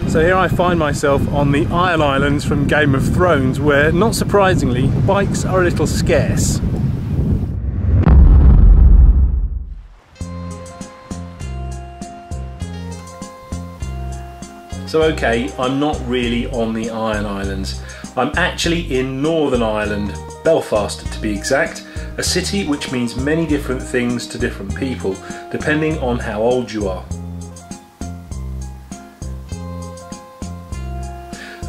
So here I find myself on the Isle Islands from Game of Thrones, where, not surprisingly, bikes are a little scarce. So okay, I'm not really on the Isle Islands. I'm actually in Northern Ireland, Belfast to be exact, a city which means many different things to different people, depending on how old you are.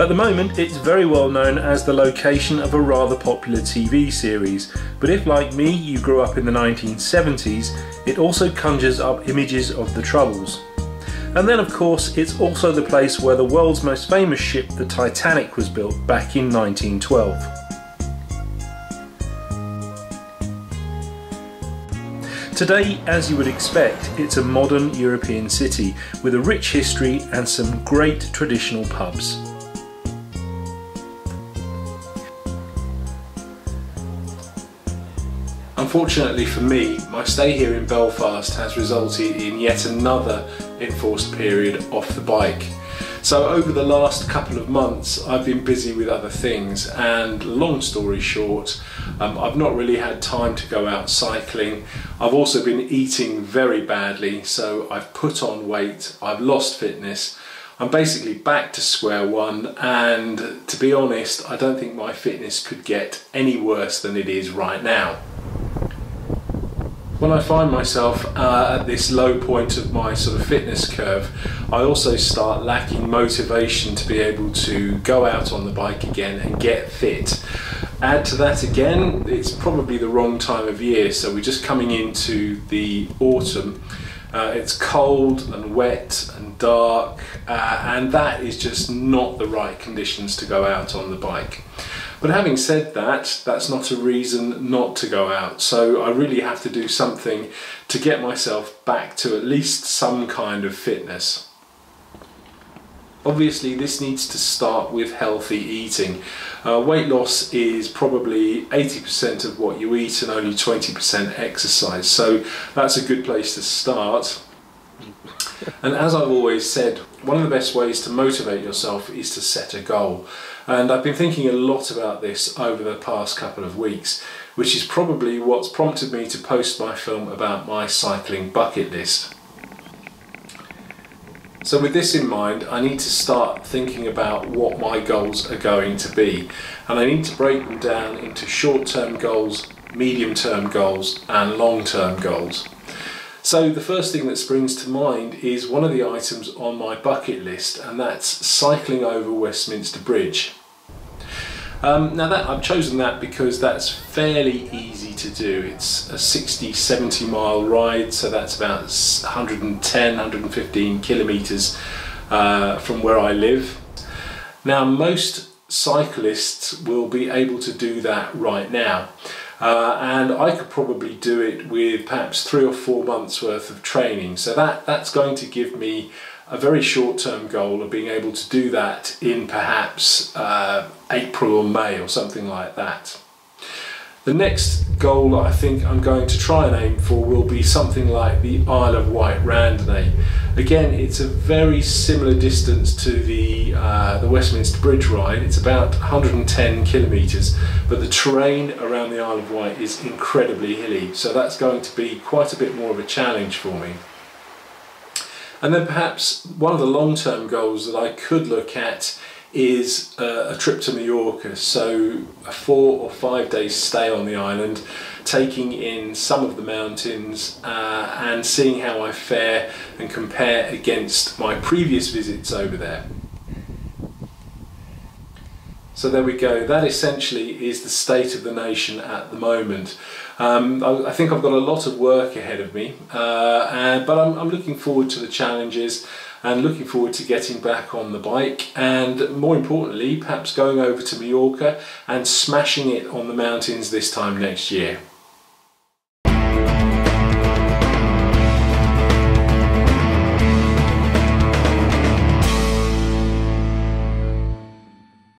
At the moment, it's very well known as the location of a rather popular TV series, but if, like me, you grew up in the 1970s, it also conjures up images of the Troubles. And then, of course, it's also the place where the world's most famous ship, the Titanic, was built back in 1912. Today, as you would expect, it's a modern European city with a rich history and some great traditional pubs. Unfortunately for me, my stay here in Belfast has resulted in yet another enforced period off the bike. So over the last couple of months I've been busy with other things, and long story short, I've not really had time to go out cycling. I've also been eating very badly, so I've put on weight, I've lost fitness. I'm basically back to square one, and to be honest, I don't think my fitness could get any worse than it is right now. When I find myself at this low point of my sort of fitness curve, I also start lacking motivation to be able to go out on the bike again and get fit. Add to that again, it's probably the wrong time of year, so we're just coming into the autumn. It's cold and wet and dark, and that is just not the right conditions to go out on the bike. But having said that, that's not a reason not to go out, so I really have to do something to get myself back to at least some kind of fitness. Obviously this needs to start with healthy eating. Weight loss is probably 80% of what you eat and only 20% exercise, so that's a good place to start. And as I've always said, one of the best ways to motivate yourself is to set a goal. And I've been thinking a lot about this over the past couple of weeks, which is probably what's prompted me to post my film about my cycling bucket list. So with this in mind, I need to start thinking about what my goals are going to be. And I need to break them down into short-term goals, medium-term goals and long-term goals. So the first thing that springs to mind is one of the items on my bucket list, and that's cycling over Westminster Bridge. Now I've chosen that because that's fairly easy to do. It's a 60-70 mile ride, so that's about 110-115 kilometres from where I live. Now most cyclists will be able to do that right now. And I could probably do it with perhaps 3 or 4 months worth of training. So that's going to give me a very short-term goal of being able to do that in perhaps April or May or something like that. The next goal I think I'm going to try and aim for will be something like the Isle of Wight Randonnée. Again, it's a very similar distance to the Westminster Bridge ride. It's about 110 kilometres, but the terrain around the Isle of Wight is incredibly hilly, so that's going to be quite a bit more of a challenge for me. And then perhaps one of the long-term goals that I could look at is a trip to Mallorca, so a 4 or 5 day stay on the island, taking in some of the mountains and seeing how I fare and compare against my previous visits over there. So there we go, that essentially is the state of the nation at the moment. I think I've got a lot of work ahead of me, but I'm looking forward to the challenges and looking forward to getting back on the bike, and more importantly perhaps going over to Mallorca and smashing it on the mountains this time next year.